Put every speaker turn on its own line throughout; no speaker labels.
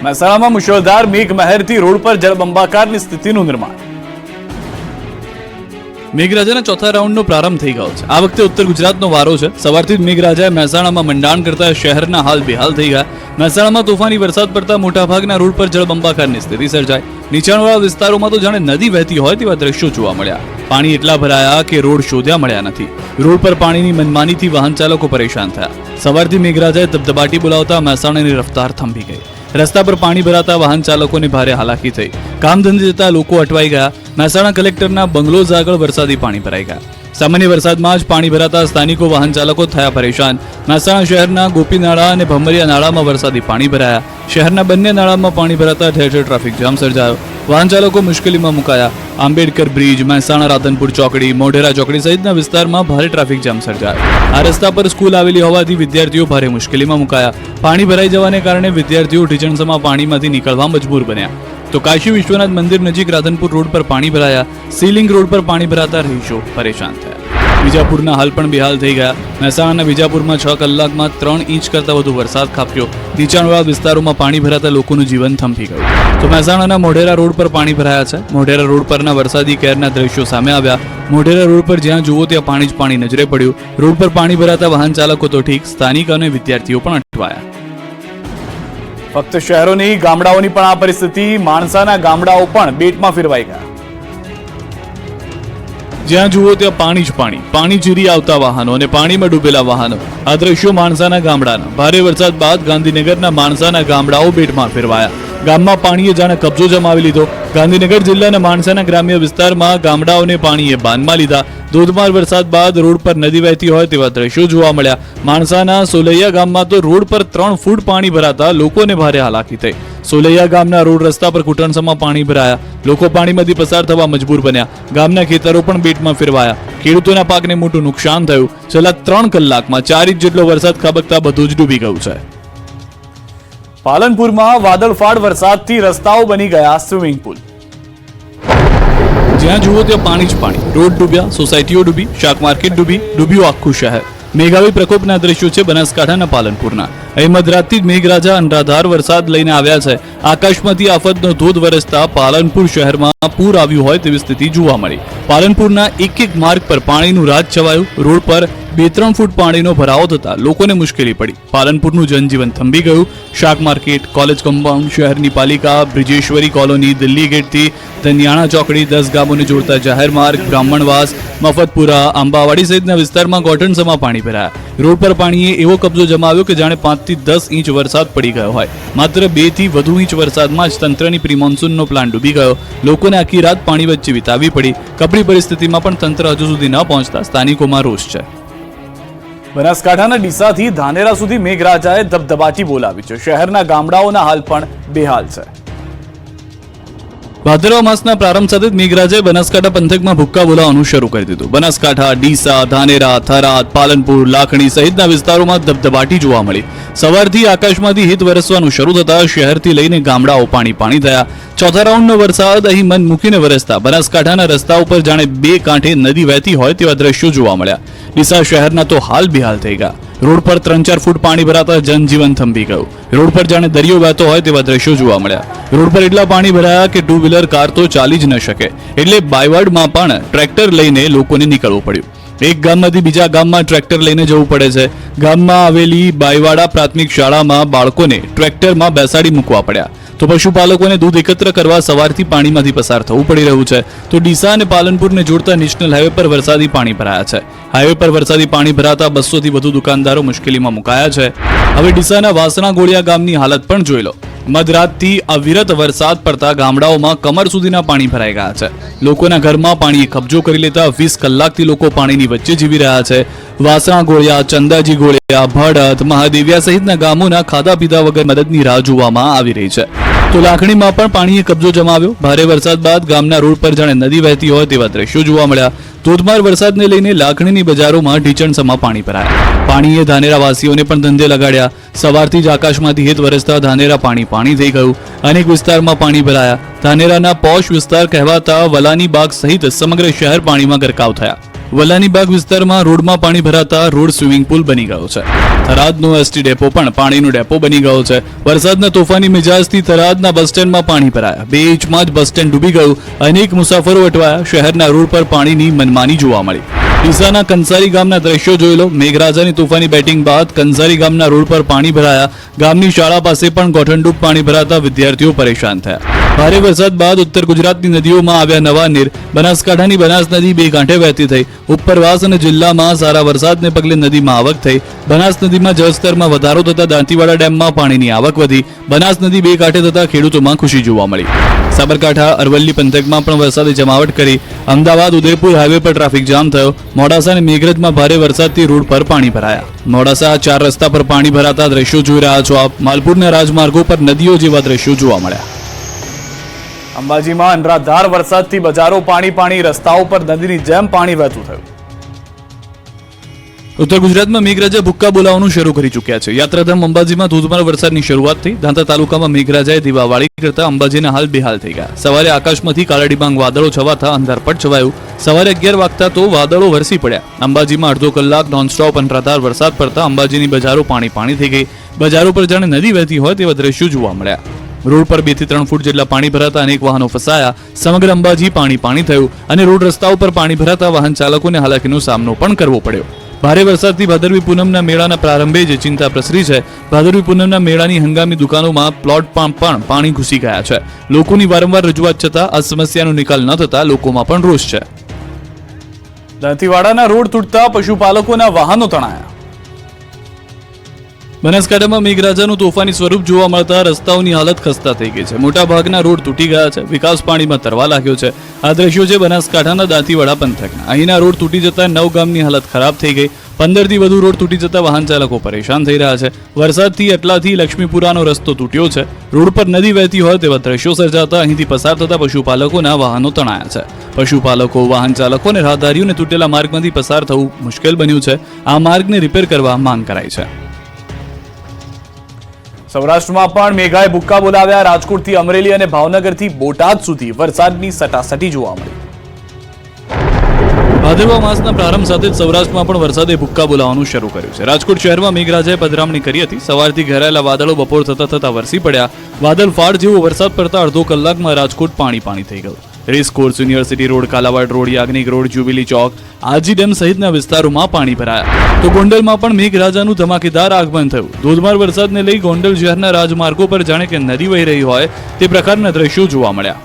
મહેસાણામાં મુશળધાર મેઘમહેરથી રોડ પર જળબંબાકારની સ્થિતિનું નિર્માણ. મેઘરાજાના ચોથા રાઉન્ડનો પ્રારંભ થઈ ગયો છે. આ વખતે ઉત્તર ગુજરાતનો વારો છે. સવારથી જ મેઘરાજાએ મહેસાણામાં મંડાણ કરતા શહેરના હાલ બેહાલ થઈ ગયા. મહેસાણામાં તોફાની વરસાદ પડતા મોટાભાગના રોડ પર જળબંબાકારની સ્થિતિ સર્જાઈ. નીચાણવાળા વિસ્તારોમાં તો જાણે નદી વહેતી હોય તેવા દ્રશ્યો જોવા મળ્યા. પાણી એટલા ભરાયા કે રોડ શોધ્યા મળ્યા નથી. રોડ પર પાણીની મનમાનીથી વાહન ચાલકો પરેશાન થયા. સવારથી મેઘરાજાએ ધબધબાટી બોલાવતા મહેસાણાની રફતાર થંભી ગઈ. રસ્તા પર પાણી ભરાતા વાહન ચાલકોને ભારે હાલાકી થઈ. કામ ધંધે જતા લોકો અટવાઈ ગયા. મહેસાણા કલેક્ટરના બંગલોઝ આગળ વરસાદી પાણી ભરાઈ ગયા. સામાન્ય વરસાદમાં જ પાણી ભરાતા સ્થાનિકો વાહન ચાલકો થયા પરેશાન. મહેસાણા શહેરના ગોપીનાળા અને ભમરિયા નાળામાં વરસાદી પાણી ભરાયા. શહેરના બંને નાળામાં પાણી ભરાતા ઠેર ઠેર ટ્રાફિક જામ સર્જાયો. વાહન ચાલકો મુશ્કેલીમાં મુકાયા. આંબેડકર બ્રિજ, મહેસાણા રાધનપુર ચોકડી, મોઢેરા ચોકડી સહિતના વિસ્તારમાં ભારે ટ્રાફિક જામ સર્જાયો. આ રસ્તા પર સ્કૂલ આવેલી હોવાથી વિદ્યાર્થીઓ ભારે મુશ્કેલીમાં મુકાયા. પાણી ભરાઈ જવાને કારણે વિદ્યાર્થીઓ ઢીચણસમાં પાણીમાંથી નીકળવા મજબૂર બન્યા. તો કાશી વિશ્વનાથ મંદિર નજીક રાધનપુર રોડ પર પાણી ભરાયા. સીલિંગ રોડ પર પાણી ભરાતા રહીશો પરેશાન થયા. વિજાપુરના હાલ પણ બેહાલ થઈ ગયા. મહેસાણાના વિજાપુરમાં 6 કલાકમાં 3 ઇંચ કરતાં વધુ વરસાદ ખાબક્યો. નીચાણવાળા વિસ્તારોમાં પાણી ભરાતા લોકોનું જીવન થંભી ગયું. તો મહેસાણાના મોઢેરા રોડ પર પાણી ભરાયા છે. મોઢેરા રોડ પરના વરસાદી કહેરના દ્રશ્યો સામે આવ્યા. મોઢેરા રોડ પર જ્યાં જુઓ ત્યાં પાણી જ પાણી નજરે પડ્યું. રોડ પર પાણી ભરાતા વાહન ચાલકો તો ઠીક, સ્થાનિક અને વિદ્યાર્થીઓ પણ અટવાયા. ફક્ત શહેરોની ગામડાઓની પણ આ પરિસ્થિતિ. માણસાના ગામડાઓ પણ બેટમાં ફેરવાઈ ગયા. જ્યાં જુઓ ત્યાં પાણી જ પાણી. પાણી ચીરી આવતા વાહનો અને પાણીમાં ડૂબેલા વાહનો. આ દ્રશ્યો માણસાના ગામડાના. ભારે વરસાદ બાદ ગાંધીનગરના માણસાના ગામડાઓ બેટમાં ફેરવાયા. ગામમાં પાણીએ જાણે કબજો જમાવી લીધો. ગાંધીનગર જિલ્લાના માણસાના ગ્રામ્ય વિસ્તારમાં ગામડાઓને પાણીએ બાનમાં લીધા. ધોધમાર વરસાદ બાદ રોડ પર નદી વહેતી હોય તેવા દ્રશ્યો જોવા મળ્યા. માણસાના સોલૈયા ગામમાં તો રોડ પર 3 ફૂટ પાણી ભરાતા લોકોને ભારે હાલાકી થઈ. સોલૈયા ગામના રોડ રસ્તા પર ઘૂંટણસમાં પાણી ભરાયા. લોકો પાણીમાંથી પસાર થવા મજબૂર બન્યા. ગામના ખેતરો પણ બેટમાં ફેરવાયા. ખેડૂતોના પાકને મોટું નુકસાન થયું. છેલ્લા 3 કલાકમાં 4 ઇંચ જેટલો વરસાદ ખાબકતા બધું જ ડૂબી ગયું છે. પાલનપુરમાં વાદળફાડ વરસાદથી રસ્તાઓ બની ગયા સ્વિમિંગ પુલ. જ્યાં જુઓ ત્યાં પાણી જ પાણી. રોડ ડૂબ્યા, સોસાયટીઓ ડૂબી, શાક માર્કેટ ડૂબી, ડૂબ્યું આખું શહેર. મેઘાવી પ્રકોપના દ્રશ્યો છે બનાસકાંઠાના પાલનપુરના. અહીં મધરાતથી જ મેઘરાજા અનરાધાર વરસાદ લઈને આવ્યા છે. આકાશમાંથી આફતનો ધોધ વરસતા પાલનપુર શહેરમાં પૂર આવ્યું હોય તેવી સ્થિતિ જોવા મળી. પાલનપુરના એક માર્ગ પર પાણીનું રાજ છવાયું. રોડ પર 2-3 ફૂટ પાણીનો ભરાવો થતા લોકોને મુશ્કેલી પડી. પાલનપુરનું જનજીવન થંભી ગયું. શાક માર્કેટ, કોલેજ કમ્પાઉન્ડ, શહેરની પાલિકા, બ્રિજેશ્વરી કોલોની, દિલ્હી ગેટથી ધનિયાણા ચોકડી, 10 ગામોને જોડતા જાહેર માર્ગ, બ્રાહ્મણવાસ, મફતપુરા, આંબાવાડી સહિતના વિસ્તારમાં ગોઠણસમાં પાણી ભરાયા. રોડ પર પાણીએ એવો કબજો જમાવ્યો કે જાણે 5 થી 10 ઇંચ વરસાદ પડી ગયો હોય. માત્ર 2 થી વધુ ઇંચ વરસાદમાં જ તંત્રની પ્રી મોન્સૂનનો પ્લાન ડૂબી ગયો. લોકોને આખી રાત પાણી વચ્ચે વિતાવવી પડી. કપરી પરિસ્થિતિમાં પણ તંત્ર હજુ સુધી ન પહોંચતા સ્થાનિકોમાં રોષ છે. બનાસકાંઠાના ડીસાથી ધાનેરા સુધી મેઘરાજાએ ધબધબાટી બોલાવી છે. શહેરના ગામડાઓના હાલ પણ બેહાલ છે. ભાદરવા માસના પ્રારંભ સાથે જ મેઘરાજાએ બનાસકાંઠા પંથકમાં ભૂક્કા બોલાવવાનું શરૂ કરી દીધું. બનાસકાંઠા, ડીસા, ધાનેરા, થરાદ, પાલનપુર, લાખણી સહિતના વિસ્તારોમાં ધબધબાટી જોવા મળી. સવારથી આકાશમાંથી હિત વરસવાનું શરૂ થતા શહેરથી લઈને ગામડાઓ પાણી પાણી થયા. ચોથા રાઉન્ડનો વરસાદ અહીં મન મૂકીને વરસતા બનાસકાંઠાના રસ્તા ઉપર જાણે 2 કાંઠે નદી વહેતી હોય તેવા દ્રશ્યો જોવા મળ્યા. ડીસા શહેરના તો હાલ બેહાલ થઈ ગયા. રોડ પર 3-4 ફૂટ પાણી ભરાતા જનજીવન થંભી ગયું. રોડ પર જાણે દરિયો વહેતો હોય તેવા દ્રશ્યો જોવા મળ્યા. રોડ પર એટલા પાણી ભરાયા કે 2 વ્હીલર કાર તો ચાલી જ ન શકે. એટલે બાયવાડમાં પણ ટ્રેક્ટર લઈને લોકોને નીકળવું પડ્યું. એક ગામમાંથી બીજા ગામમાં ટ્રેક્ટર લઈને જવું પડે છે. ગામમાં આવેલી બાયવાડા પ્રાથમિક શાળામાં બાળકોને ટ્રેક્ટરમાં બેસાડી મૂકવા પડ્યા. તો પશુપાલકોને દૂધ એકત્ર કરવા સવારથી પાણીમાંથી પસાર થવું પડી રહ્યું છે. તો ડીસા અને પાલનપુરને જોડતા નેશનલ હાઈવે પર વરસાદી પાણી ભરાયા છે. હાઈવે પર વરસાદી પાણી ભરાતા 200 થી વધુ દુકાનદારો મુશ્કેલીમાં મુકાયા છે. હવે ડીસાના વાસણા ગોળિયા ગામની હાલત પણ જોઈ લો. મધરાતથી અવિરત વરસાદ પડતા ગામડાઓમાં કમર સુધીના પાણી ભરાઈ ગયા છે. લોકોના ઘરમાં પાણીએ કબજો કરી લેતા 20 કલાકથી લોકો પાણીની વચ્ચે જીવી રહ્યા છે. વાસણા ગોળિયા, ચંદાજી ગોળિયા, ભડત, મહાદેવિયા સહિતના ગામોના ખાધા પીધા વગર મદદની રાહ જોવામાં આવી રહી છે. તો લાખણીમાં પણ પાણીએ કબજો જમાવ્યો. ભારે વરસાદ બાદ ગામના રોડ પર જાણે નદી વહેતી હોય તેવા દ્રશ્યો જોવા મળ્યા. ધોધમાર વરસાદને લઈને લાખણીની બજારોમાં ઢીચણસમાં પાણી ભરાયા. પાણીએ ધાનેરા વાસીઓને પણ ધંધે લગાડ્યા. સવારથી જ આકાશમાંથી હિત વરસતા ધાનેરા પાણી પાણી થઈ ગયું. અનેક વિસ્તારમાં પાણી ભરાયા. ધાનેરાના પોશ વિસ્તાર કહેવાતા વલાની બાગ સહિત સમગ્ર શહેર પાણીમાં ગરકાવ થયા. વલાનીબાગ વિસ્તારમાં રોડમાં પાણી ભરાતા રોડ સ્વિમિંગ પુલ બની ગયો છે. થરાદનો એસટી ડેપો પણ પાણીનો ડેપો બની ગયો છે. વરસાદના તોફાની મિજાજથી થરાદના બસ સ્ટેન્ડમાં પાણી ભરાયા. 2 ઇંચમાં જ બસ સ્ટેન્ડ ડૂબી ગયું. અનેક મુસાફરો અટવાયા. શહેરના રોડ પર પાણીની મનમાની જોવા મળી. ડીસાના કંસારી ગામના દ્રશ્યો જોઈ લો. મેઘરાજાની તોફાની બેટિંગ બાદ કંસારી ગામના રોડ પર પાણી ભરાયા. ગામની શાળા પાસે પણ ગોઠણડૂબ પાણી ભરાતા વિદ્યાર્થીઓ પરેશાન થયા. ભારે વરસાદ બાદ ઉત્તર ગુજરાતની નદીઓમાં આવ્યા નવા નીર. બનાસકાંઠાની બનાસ નદી 2 કાંઠે વહેતી થઈ. ઉપરવાસ અને જિલ્લામાં સારા વરસાદને પગલે નદીમાં આવક થઈ. બનાસ નદીમાં જળસ્તરમાં વધારો થતા દાંતીવાડા ડેમમાં પાણીની આવક વધી. બનાસ નદી 2 કાંઠે થતા ખેડૂતોમાં ખુશી જોવા મળી. સાબરકાંઠા અરવલ્લી પંથકમાં પણ વરસાદે જમાવટ કરી. અમદાવાદ ઉદયપુર હાઈવે પર ટ્રાફિક જામ થયો. મોડાસા અને મેઘરજમાં ભારે વરસાદથી રોડ પર પાણી ભરાયા. મોડાસા 4 રસ્તા પર પાણી ભરાતા દ્રશ્યો જોઈ રહ્યા છો આપ. માલપુરના રાજમાર્ગો પર નદીઓ જેવા દ્રશ્યો જોવા મળ્યા. અંબાજીમાં અનરાધાર વરસાદથી બજારો પાણી, રસ્તાઓ પર નદીની જેમ પાણી વહેતું થયું. ઉત્તર ગુજરાતમાં મેઘરાજા ભૂક્કા બોલાવવાનું શરૂ કરી ચૂક્યા છે. યાત્રાધામ અંબાજીમાં ધોધમાર વરસાદની શરૂઆત થઈ. દાંતા તાલુકામાં મેઘરાજાએ દીવાવાળી કરતા અંબાજીના હાલ બેહાલ થઈ ગયા. સવારે આકાશમાંથી કાળા ડિબાંગ વાદળો છવાતા અંધારપટ છવાયું. સવારે 11 વાગતા તો વાદળો વરસી પડ્યા. અંબાજીમાં અડધો કલાક નોનસ્ટોપ અનરાધાર વરસાદ પડતા અંબાજીની બજારો પાણી થઈ ગઈ. બજારો પર જાણે નદી વહેતી હોય તેવા દ્રશ્યો જોવા મળ્યા. રોડ પર 2 થી 3 ફૂટ જેટલા પાણી ભરાતા અનેક વાહનો ફસાયા. સમગ્ર અંબાજી પાણી થયું અને રોડ રસ્તાઓ પર પાણી ભરાતા વાહન ચાલકોને હાલાકીનો સામનો પણ કરવો પડ્યો. ભારે વરસાદથી ભાદરવી પૂનમના મેળાના પ્રારંભે જ ચિંતા પ્રસરી છે. ભાદરવી પૂનમના મેળાની હંગામી દુકાનોમાં પ્લોટ પણ પાણી ઘૂસી ગયા છે. લોકોની વારંવાર રજૂઆત છતાં આ સમસ્યાનો નિકાલ ન થતા લોકોમાં પણ રોષ છે. દાંતીવાડાના રોડ તૂટતા પશુપાલકોના વાહનો તણાયા. બનાસકાંઠામાં મેઘરાજાનું તોફાની સ્વરૂપ જોવા મળતા રસ્તાઓની હાલત ખસ્તા થઈ ગઈ છે. મોટાભાગના રોડ તૂટી ગયા છે. વિકાસ પાણીમાં તરવા લાગ્યો છે. આ દ્રશ્યો છે બનાસકાંઠાના દાંતીવાડા પંથકના. અહીંના રોડ તૂટી જતા 9 ગામની હાલત ખરાબ થઈ ગઈ. 15 થી વધુ રોડ તૂટી જતા વાહન ચાલકો પરેશાન થઈ રહ્યા છે. વરસાદથી એટલાથી લક્ષ્મીપુરાનો રસ્તો તૂટ્યો છે. રોડ પર નદી વહેતી હોય તેવા દ્રશ્યો સર્જાતા અહીંથી પસાર થતા પશુપાલકોના વાહનો તણાયા છે. પશુપાલકો, વાહન ચાલકો અને રાહદારીઓને તૂટેલા માર્ગમાંથી પસાર થવું મુશ્કેલ બન્યું છે. આ માર્ગને રિપેર કરવા માંગ કરાઈ છે. સૌરાષ્ટ્રમાં પણ મેઘાએ ભૂક્કા બોલાવ્યા. રાજકોટથી અમરેલી અને ભાવનગરથી બોટાદ સુધી વરસાદની સટાસટી જોવા મળી. ભાદરવા માસના પ્રારંભ સાથે જ સૌરાષ્ટ્રમાં પણ વરસાદે ભૂક્કા બોલાવવાનું શરૂ કર્યું છે. રાજકોટ શહેરમાં મેઘરાજાએ પધરામણી કરી હતી. સવારથી ઘેરાયેલા વાદળો બપોર થતા વરસી પડ્યા. વાદળ ફાડ જેવો વરસાદ પડતા અડધો કલાકમાં રાજકોટ પાણી થઈ ગયું. Racecourse, university road, Kalawad road, Yagnik road, Jubilee Chowk, Aji dam સહિતના વિસ્તારોમાં પાણી ભરાયા. તો ગોંડલમાં પણ મેઘરાજાનું ધમાકેદાર આગમન થયું. ધોધમાર વરસાદને લઈ ગોંડલ શહેરના રાજમાર્ગો પર જાણે કે નદી વહી રહી હોય તે પ્રકારના દ્રશ્યો જોવા મળ્યા.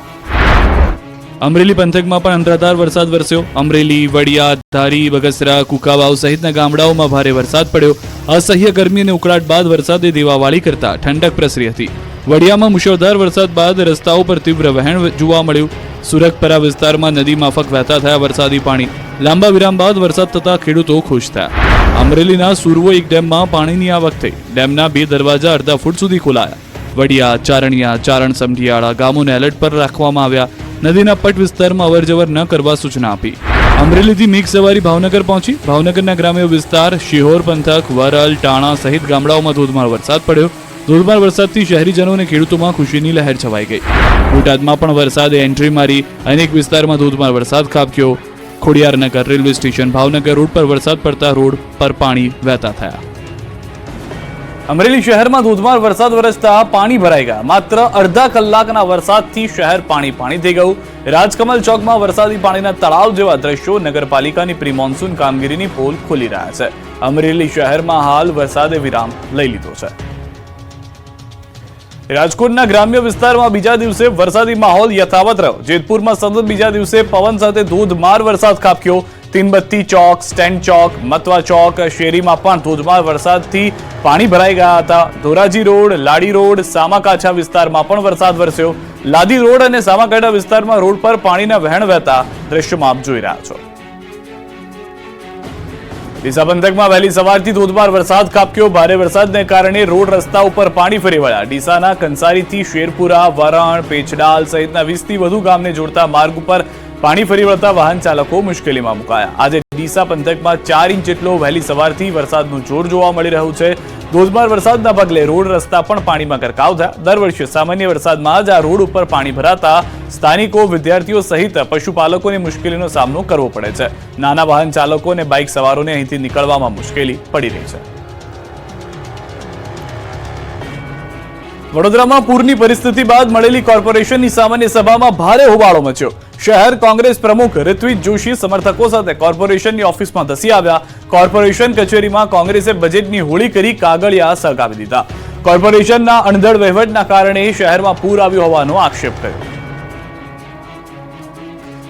અમરેલી પંથકમાં પણ અનરાધાર વરસાદ વરસ્યો. અમરેલી, વડિયા, ધારી, બગસરા, કુકાવાવ સહિતના ગામડાઓમાં ભારે વરસાદ પડ્યો. અસહ્ય ગરમી અને ઉકળાટ બાદ વરસાદે દીવાવાળી કરતા ઠંડક પ્રસરી હતી. વડિયામાં મુશળધાર વરસાદ બાદ રસ્તાઓ પર તીવ્ર વહેણ જોવા મળ્યું. સુરતપરા વિસ્તારમાં નદી માફક વહેતા થયા વરસાદી પાણી. લાંબા વિરામ બાદ વરસાદ થતા ખેડૂતો ખુશ થયા. અમરેલીના સુરવો એક ડેમમાં પાણીની આવક થઈ. ડેમના 2 દરવાજા અડધા ફૂટ સુધી ખોલાયા. વડિયા, ચારણિયા, ચારણ સમઢિયાળા ગામોને એલર્ટ પર રાખવામાં આવ્યા. નદીના પટ વિસ્તારમાં અવરજવર ન કરવા સૂચના આપી. અમરેલીથી મેઘ સવારી ભાવનગર પહોંચી. ભાવનગરના ગ્રામ્ય વિસ્તાર, શિહોર પંથક, વરલ, ટાણા સહિત ગામડાઓમાં ધોધમાર વરસાદ પડ્યો. ધોધમાર વરસાદથી શહેરીજનો અને ખેડૂતોમાં ખુશીની લહેર છવાઈ ગઈ. બોટાદમાં પણ વરસાદે એન્ટ્રી મારી. અનેક વિસ્તારમાં ધોધમાર વરસાદ ખાબક્યો. Khodiyarnagar railway station, Bhavnagar road પર વરસાદ પડતા રોડ પર પાણી વહેતા થયા. અમરેલી શહેરમાં ધોધમાર વરસાદ વરસતા પાણી ભરાઈ ગયા. માત્ર અડધા કલાકના વરસાદથી શહેર પાણી થઈ ગયું. રાજકમલ ચોકમાં વરસાદી પાણીના તળાવ જેવા દ્રશ્યો નગરપાલિકાની પ્રી મોન્સૂન કામગીરીની પોલ ખોલી રહ્યા છે. અમરેલી શહેરમાં હાલ વરસાદે વિરામ લઈ લીધો છે. રાજકોટના ગ્રામ્ય વિસ્તારમાં બીજા દિવસે વરસાદી માહોલ યથાવત રહ્યો. જેતપુરમાં સતત બીજા દિવસે પવન સાથે ધોધમાર વરસાદ ખાબક્યો. તીનબત્તી ચોક, સ્ટેન્ડ ચોક, મતવા ચોક, શેરીમાં પણ ધોધમાર વરસાદથી પાણી ભરાઈ ગયા હતા. ધોરાજી રોડ, લાડી રોડ, સામાકાંઠા વિસ્તારમાં પણ વરસાદ વરસ્યો. લાદી રોડ અને સામાકાંઠા વિસ્તારમાં રોડ પર પાણીના વહેણ વહેતા દ્રશ્યોમાં આપ જોઈ રહ્યા છો. ડીસા પંથકમાં વહેલી સવારથી ધોધમાર વરસાદ ખાબક્યો. ભારે વરસાદને કારણે રોડ રસ્તા ઉપર પાણી ફરી વળ્યા. ડીસાના કંસારીથી શેરપુરા, વરણ, પેચડાલ સહિતના 20 થી વધુ ગામને જોડતા માર્ગ ઉપર પાણી ફરી વળતા વાહન ચાલકો મુશ્કેલીમાં મુકાયા. આજે ડીસા પંથકમાં 4 ઇંચ જેટલો વહેલી સવારથી વરસાદનું જોર જોવા મળી રહ્યું છે. ધોધમાર વરસાદના પગલે રોડ રસ્તા પણ પાણીમાં ગરકાવ થયા. દર વર્ષે સામાન્ય વરસાદમાં જ આ રોડ ઉપર પાણી ભરાતા સ્થાનિકો, વિદ્યાર્થીઓ સહિત પશુપાલકોને મુશ્કેલીનો સામનો કરવો પડે છે. નાના વાહન ચાલકો અને બાઇક સવારોને અહીંથી નીકળવામાં મુશ્કેલી પડી રહી છે. વડોદરામાં પૂરની પરિસ્થિતિ બાદ મળેલી કોર્પોરેશનની સામાન્ય સભામાં ભારે હોબાળો મચ્યો. શહેર કોંગ્રેસ પ્રમુખ ઋત્વિજ જોશી સમર્થકો સાથે કોર્પોરેશનની ઓફિસમાં ધસી આવ્યા. કોર્પોરેશન કચેરીમાં કોંગ્રેસે બજેટની હોળી કરી કાગળિયા સળગાવી દીધા. કોર્પોરેશનના અણધડ વહીવટના કારણે શહેરમાં પૂર આવ્યું હોવાનો આક્ષેપ કર્યો.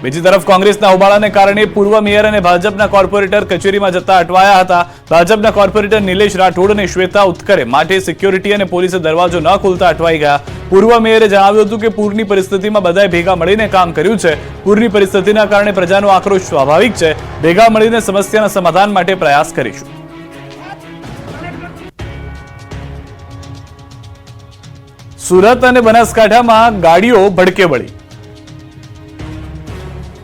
બીજી તરફ કોંગ્રેસના હોબાળાને કારણે પૂર્વ મેયર અને ભાજપના કોર્પોરેટર કચેરીમાં જતા અટવાયા હતા. ભાજપના કોર્પોરેટર નિલેશ રાઠોડ અને શ્વેતા ઉત્કરે માટે સિક્યોરિટી અને પોલીસે દરવાજો ન ખોલતા અટવાઈ ગયા. પૂર્વ મેયરે જણાવ્યું હતું કે પૂરની પરિસ્થિતિમાં બધાએ ભેગા મળીને કામ કર્યું છે. પૂરની પરિસ્થિતિના કારણે પ્રજાનો આક્રોશ સ્વાભાવિક છે. ભેગા મળીને સમસ્યાના સમાધાન માટે પ્રયાસ કરીશું. સુરત અને બનાસકાંઠામાં ગાડીઓ ભડકે બળી.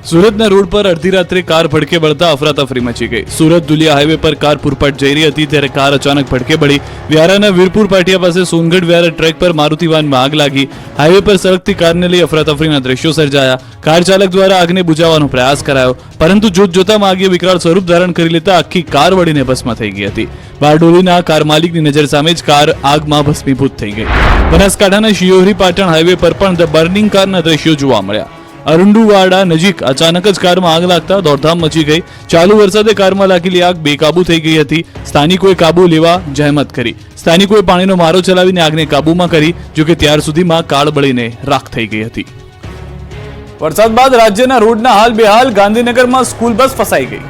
સુરતના રોડ પર અડધી રાત્રે કાર ભડકે બળતા અફરાતફરી મચી ગઈ. સુરત દુલિયા હાઈવે પર કાર પૂરપાટ જઈ રહી હતી ત્યારે કાર અચાનક ભડકે બળી. વ્યારાના વીરપુર પાટિયા પાસે સોનગઢ વ્યારા ટ્રેક પર મારુતિ વાનમાં આગ લાગી. હાઈવે પર સળગતી કારને લઈ અફરાતફરીના દ્રશ્યો સર્જાયા. કાર ચાલક દ્વારા આગને બુઝાવવાનો પ્રયાસ કરાયો, પરંતુ જોતજોતામાં આગે વિકરાળ સ્વરૂપ ધારણ કરી લેતા આખી કાર બળીને ભસ્મ થઈ ગઈ હતી. બારડોલીના કાર માલિકની નજર સામે જ કાર આગમાં ભસ્મીભૂત થઈ ગઈ. બનાસકાંઠાના શિયોરી પાટણ હાઈવે પર પણ ધ બર્નિંગ કારના દ્રશ્યો જોવા મળ્યા. અરુંડુવાડા નજીક અચાનક જ કારમાં આગ લાગતા દોડધામ મચી ગઈ. ચાલુ વરસાદે કારમાં લાગેલી આગ બેકાબુ થઈ ગઈ હતી. સ્થાનિકોએ કાબુ લેવા જહેમત કરી. સ્થાનિકોએ પાણીનો મારો ચલાવીને આગને કાબુમાં કરી, જોકે ત્યાર સુધીમાં કાર બળીને રાખ થઈ ગઈ હતી. વરસાદ બાદ રાજ્યના રોડના હાલ બેહાલ. ગાંધીનગરમાં સ્કૂલ બસ ફસાઈ ગઈ.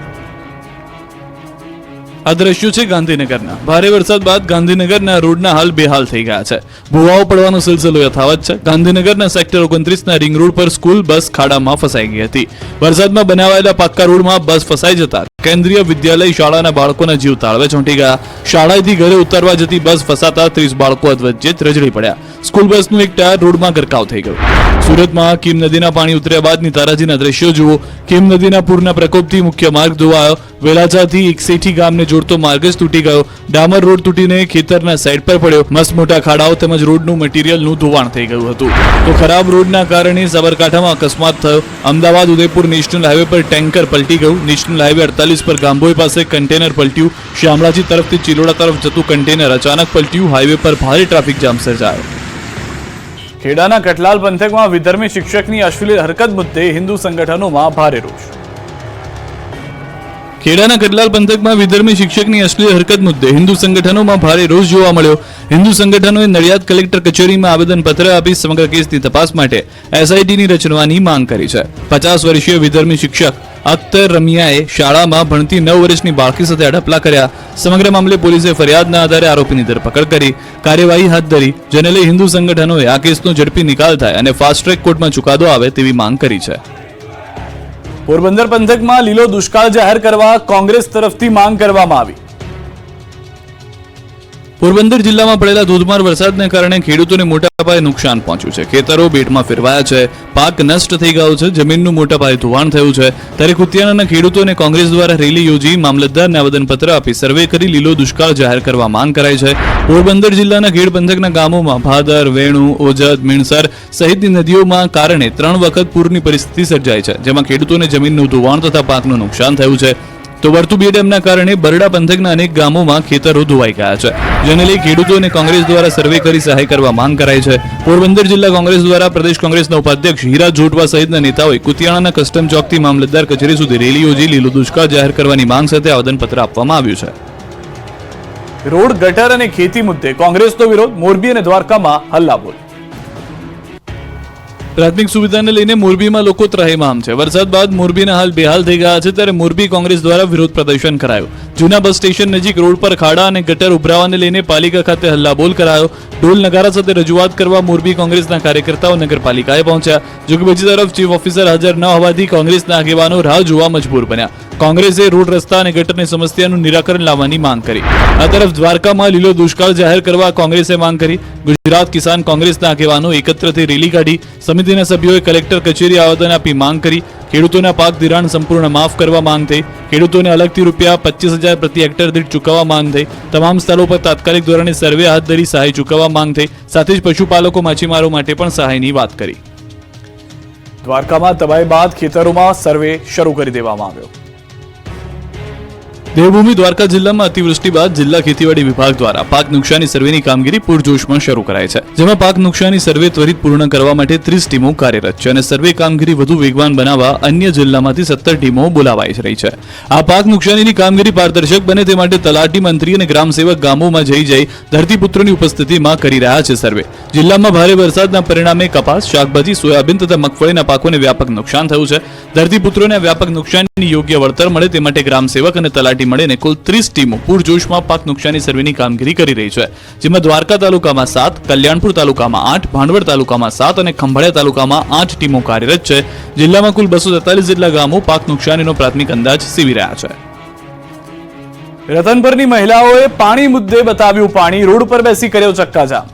આ દ્રશ્યો છે ગાંધીનગરના. ભારે વરસાદ બાદ ગાંધીનગરના રોડના હાલ બેહાલ થઈ ગયા છે. ભૂવાઓ પડવાનો સિલસિલો યથાવત છે. ગાંધીનગરના સેક્ટર 29ના રિંગ રોડ પર સ્કૂલ બસ ખાડામાં ફસાઈ ગઈ હતી. વરસાદમાં બનાવાયેલા પાક્કા રોડમાં બસ ફસાઈ જતા કેન્દ્રીય વિદ્યાલય શાળાના બાળકોના જીવ તાળવે ચોંટી ગયા. શાળાએથી ઘરે ઉતરવા જતી બસ ફસાતા 30 બાળકો અધવચ્ચે રજડી પડ્યા. સ્કૂલ બસનું એક ટાયર રોડમાં ગરકાવ થઈ ગયું. સુરતમાં કીમ નદીના પાણી ઉતર્યા બાદની તારાજીના દ્રશ્યો જુઓ. કીમ નદીના પૂરના પ્રકોપથી મુખ્ય માર્ગ ધોવાયો. વેલાચાથી એકસેઠી ગામને જોડતો માર્ગ જ તૂટી ગયો. ડામર રોડ તૂટીને ખેતરના સાઈડ પર પડ્યો. મસ્ત મોટા ખાડાઓ તેમજ રોડનું મટીરીયલનું ધોવાણ થઈ ગયું હતું. તો ખરાબ રોડના કારણે સાબરકાંઠામાં અકસ્માત થયો. અમદાવાદ ઉદયપુર નેશનલ હાઈવે પર ટેન્કર પલટી ગયું. નેશનલ હાઈવે 48 પર ગાંભોઈ પાસે કન્ટેનર પલટ્યું. શામળાજી તરફથી ચિલોડા તરફ જતું કન્ટેનર અચાનક પલટ્યું. હાઈવે પર ભારે ટ્રાફિક જામ સર્જાયો. ખેડાના કટલાલ પંથકમાં વિધર્મી શિક્ષકની અશ્લીલ હરકત મુદ્દે હિન્દુ સંગઠનોમાં ભારે રોષ. ખેડાના કટલાલ પંથકમાં વિધર્મી શિક્ષકની અશ્લીલ હરકત મુદ્દે હિન્દુ સંગઠનોમાં ભારે રોષ જોવા મળ્યો. હિન્દુ સંગઠનોએ નડિયાદ કલેક્ટર કચેરીમાં આવેદનપત્ર આપી સમગ્ર કેસની તપાસ માટે એસઆઈટીની રચવાની માંગ કરી છે. 50 વર્ષીય વિધર્મી શિક્ષક અખ્તર રમિયાએ શાળામાં ભણતી 9 વર્ષની બાળકી સાથે અડપલા કર્યા. સમગ્ર મામલે પોલીસે ફરિયાદના આધારે આરોપીની ધરપકડ કરી કાર્યવાહી હાથ ધરી. જેને લઈ હિન્દુ સંગઠનોએ આ કેસનો ઝડપી નિકાલ થાય અને ફાસ્ટ ટ્રેક કોર્ટમાં ચુકાદો આવે તેવી માંગ કરી છે. પોરબંદર પંથકમાં લીલો દુષ્કાળ જાહેર કરવા કોંગ્રેસ તરફથી માંગ કરવામાં આવી. પોરબંદર જિલ્લામાં પડેલા ધોધમાર વરસાદને કારણે ખેડૂતોને મોટા પાયે નુકસાન પહોંચ્યું છે. ખેતરો બેટમાં ફેરવાયા છે. પાક નષ્ટ થઈ ગયો છે. જમીનનું મોટા પાયે ધોવાણ થયું છે. ત્યારે કુતિયાણાના ખેડૂતોને કોંગ્રેસ દ્વારા રેલી યોજી મામલતદારને આવેદનપત્ર આપી સર્વે કરી લીલો દુષ્કાળ જાહેર કરવા માંગ કરાઈ છે. પોરબંદર જિલ્લાના ખેડ પંથકના ગામોમાં ભાદર, વેણુ, ઓજદ, મીણસર સહિતની નદીઓમાં કારણે 3 વખત પૂરની પરિસ્થિતિ સર્જાઈ છે, જેમાં ખેડૂતોને જમીનનું ધોવાણ તથા પાકનું નુકસાન થયું છે. તો વર્તુબી ડેમના કારણે બરડા પંથકના અનેક ગામોમાં ખેતરો ધોવાઈ ગયા છે. જેને લઈ ખેડૂતોને કોંગ્રેસ દ્વારા સર્વે કરી સહાય કરવા માંગ કરાઈ છે. પોરબંદર જિલ્લા કોંગ્રેસ દ્વારા પ્રદેશ કોંગ્રેસના ઉપાધ્યક્ષ હીરા જોટવા સહિતના નેતાઓએ કુતિયાણાના કસ્ટમ ચોકથી મામલતદાર કચેરી સુધી રેલી યોજી લીલો દુષ્કાળ જાહેર કરવાની માંગ સાથે આવેદનપત્ર આપવામાં આવ્યું છે. રોડ, ગટર અને ખેતી મુદ્દે કોંગ્રેસનો વિરોધ. મોરબી અને દ્વારકામાં હલ્લાબોલ. પ્રાથમિક સુવિધાને લઈને મોરબીમાં લોકો ત્રાહિમામ છે. વરસાદ બાદ મોરબીના હાલ બેહાલ થઈ ગયા છે. ત્યારે મોરબી કોંગ્રેસ દ્વારા વિરોધ પ્રદર્શન કરાયું. જૂના બસ સ્ટેશન નજીક રોડ પર ખાડા અને ગટર ઉભરાવાને લઈને પાલિકા ખાતે હલ્લાબોલ કરાયો. ઢોલ નગારા સાથે રજૂઆત કરવા મોરબી કોંગ્રેસના કાર્યકર્તાઓ નગરપાલિકાએ પહોંચ્યા. જોકે બીજી તરફ ચીફ ઓફિસર હાજર ન હોવાથી કોંગ્રેસના આગેવાનો રાહ જોવા મજબૂર બન્યા. કોંગ્રેસે રોડ, રસ્તા અને ગટરની સમસ્યાનું નિરાકરણ લાવવાની માંગ કરી. આ તરફ દ્વારકામાં લીલો દુષ્કાળ જાહેર કરવા કોંગ્રેસે માંગ કરી. ગુજરાત કિસાન કોંગ્રેસના આગેવાનો એકત્ર થઈ રેલી કાઢી. સમિતિ સમિતિના સભ્યોએ કલેક્ટર કચેરી આવેદન આપી માંગ કરી. ખેડૂતોના પાક ધિરાણ સંપૂર્ણ માફ કરવા માંગ થઈ. ખેડૂતોને અલગથી રૂપિયા 25,000 પ્રતિ હેક્ટર દીઠ ચૂકવવા માંગ થઈ. તમામ સ્થળો પર તાત્કાલિક ધોરણે સર્વે હાથ ધરી સહાય ચૂકવવા માંગ થઈ. સાથે જ પશુપાલકો માછીમારો માટે પણ સહાયની વાત કરી. દ્વારકામાં તબાહી બાદ ખેતરોમાં સર્વે શરૂ કરી દેવામાં આવ્યો. દેવભૂમિ દ્વારકા જિલ્લામાં અતિવૃષ્ટિ બાદ જિલ્લા ખેતીવાડી વિભાગ દ્વારા પાક નુકસાની સર્વેની કામગીરી પૂરજોશમાં શરૂ કરાઈ છે, જેમાં પાક નુકસાની સર્વે ત્વરિત પૂર્ણ કરવા માટે 30 ટીમો કાર્યરત છે અને સર્વે કામગીરી વધુ વેગવાન બનાવવા અન્ય જિલ્લામાંથી 17 ટીમો બોલાવાઈ રહી છે. આ પાક નુકસાનીની કામગીરી પારદર્શક બને તે માટે તલાટી, મંત્રી અને ગ્રામસેવક ગામોમાં જઈ ધરતીપુત્રોની ઉપસ્થિતિમાં કરી રહ્યા છે સર્વે. જિલ્લામાં ભારે વરસાદના પરિણામે કપાસ, શાકભાજી, સોયાબીન તથા મગફળીના પાકોને વ્યાપક નુકસાન થયું છે. ધરતીપુત્રોને વ્યાપક નુકસાનની યોગ્ય વળતર મળે તે માટે ગ્રામસેવક અને તલાટી મળીને કુલ 30 ટીમો પૂરજોશમાં પાક નુકસાની સર્વેની કામગીરી કરી રહી છે, જેમાં દ્વારકા તાલુકામાં 7, કલ્યાણપુર તાલુકામાં 8, ભાંડવડ તાલુકામાં 7 અને ખંભાળિયા તાલુકામાં 8 ટીમો કાર્યરત છે. જિલ્લામાં કુલ 243 જેટલા ગામો પાક નુકસાનીનો પ્રાથમિક અંદાજ સીવી રહ્યા છે. રતનપરની મહિલાઓએ પાણી મુદ્દે બતાવ્યું પાણી, રોડ પર બેસી કર્યો ચક્કાજામ.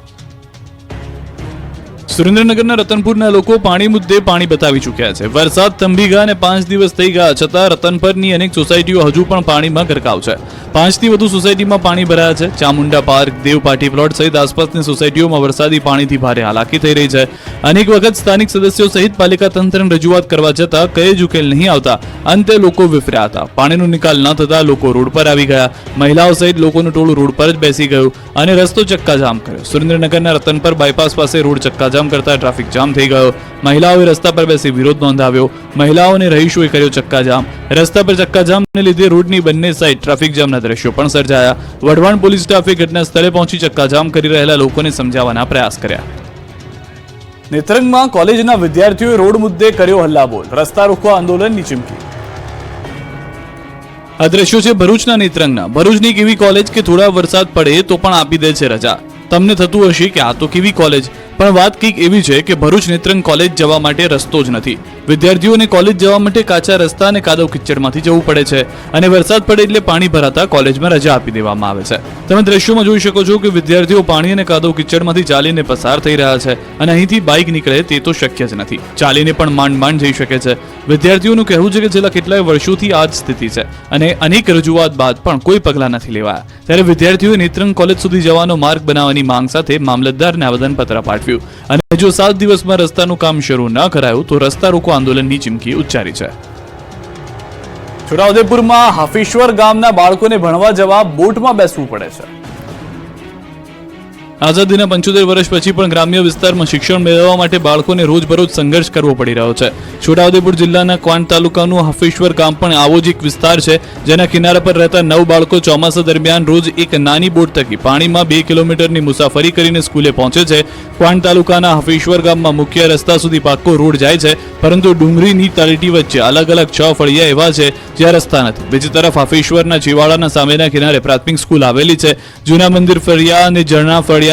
સુરેન્દ્રનગરના રતનપુરના લોકો પાણી મુદ્દે પાણી બતાવી ચૂક્યા છે. વરસાદ થંભી ગયા અને 5 દિવસ થઈ ગયા છતાં રતનપરની અનેક સોસાયટીઓ હજુ પણ પાણીમાં ગરકાવ છે. 5 થી વધુ સોસાયટીમાં પાણી ભરાયા છે. ચામુંડા પાર્ક, દેવપાટી પ્લોટ સહિત આસપાસની સોસાયટીઓમાં વરસાદી પાણીથી ભારે હાલાકી થઈ રહી છે. અનેક વખત સ્થાનિક સદસ્યો સહિત પાલિકા તંત્રને રજૂઆત કરવા છતાં કઈ જ ઉકેલ નહીં આવતા અંતે લોકો વિફર્યા હતા. પાણીનો નિકાલ ન થતા લોકો રોડ પર આવી ગયા. મહિલાઓ સહિત લોકોનું ટોળું રોડ પર જ બેસી ગયું અને રસ્તો ચક્કાજામ કર્યો. સુરેન્દ્રનગરના રતનપર બાયપાસ પાસે રોડ ચક્કાજામ કરતા ટ્રાફિક જામ થઈ ગયો. મહિલાઓએ રસ્તા પર બેસી વિરોધ નોંધાવ્યો. મહિલાઓને રહીશોએ કર્યો ચક્કાજામ. રસ્તા પર ચક્કાજામને લીધે રોડની બંને સાઈડ ટ્રાફિક જામના દ્રશ્યો પણ સર્જાયા. વઢવાણ પોલીસ સ્ટાફે ઘટના સ્થળે પહોંચી ચક્કાજામ કરી રહેલા લોકોને સમજાવવાના પ્રયાસ કર્યા. નેત્રંગમાં કોલેજના વિદ્યાર્થીઓએ રોડ મુદ્દે કર્યો હલ્લાબોલ, રસ્તા રોકવા આંદોલનની ચીમકી. આ દ્રશ્યો છે ભરૂચના નેત્રંગના. ભરૂચની કેવી કોલેજ કે થોડા વરસાદ પડે તો પણ આપી દે છે રજા. તમને થતું હશે કે આ તો કેવી કોલેજ, પણ વાત કંઈક એવી છે કે ભરૂચ નેત્રંગ કોલેજ જવા માટે રસ્તો જ નથી. વિદ્યાર્થીઓને કોલેજ જવા માટે કાચા રસ્તા અને કાદવ કિચડમાંથી જવું પડે છે અને વરસાદ પડે એટલે પાણી ભરાતા કોલેજમાં રજા આપી દેવામાં આવે છે. તમે દ્રશ્યોમાં જોઈ શકો છો કે વિદ્યાર્થીઓ પાણી અને કાદવ કિચડમાંથી ચાલીને પસાર થઈ રહ્યા છે અને અહીંથી બાઇક નીકળે તે તો શક્ય જ નથી. ચાલીને પણ માંડ જઈ શકે છે. વિદ્યાર્થીઓનું કહેવું છે કે છેલ્લા કેટલાય વર્ષોથી આ જ સ્થિતિ છે અને અનેક રજૂઆત બાદ પણ કોઈ પગલાં નથી લેવાયા. ત્યારે વિદ્યાર્થીઓએ નેત્રંગ કોલેજ સુધી જવાનો માર્ગ બનાવવાની માંગ સાથે મામલતદારને આવેદનપત્ર પાઠવ્યું અને જો 7 દિવસમાં રસ્તાનું કામ શરૂ ન કરાયું તો રસ્તા રોકો આંદોલનની ચીમકી ઉચ્ચારી છે. છોટાઉદેપુરમાં હાફેશ્વર ગામના બાળકોને ભણવા જવા બોટમાં બેસવું પડે છે. આઝાદીના 75 વર્ષ પછી પણ ગ્રામ્ય વિસ્તારમાં શિક્ષણ મેળવવા માટે બાળકોને રોજબરોજ સંઘર્ષ કરવો પડી રહ્યો છે. છોટાઉદેપુર જિલ્લાના ક્વાંટ તાલુકાનું હાફેશ્વર ગામ પણ આવો જ એક વિસ્તાર છે, જેના કિનારા પર રહેતા 9 બાળકો ચોમાસા દરમિયાન રોજ એક નાની બોટ થકી પાણીમાં 2 કિલોમીટરની મુસાફરી કરીને સ્કૂલે પહોંચે છે. ક્વાંટ તાલુકાના હાફેશ્વર ગામમાં મુખ્ય રસ્તા સુધી પાક્કો રોડ જાય છે, પરંતુ ડુંગરીની તળેટી વચ્ચે અલગ 6 ફળિયા એવા છે જ્યાં રસ્તા નથી. બીજી તરફ હાફેશ્વરના ચીવાડાના સામેના કિનારે પ્રાથમિક સ્કૂલ આવેલી છે. જૂના મંદિર ફળિયા અને ઝરણા ફળિયાના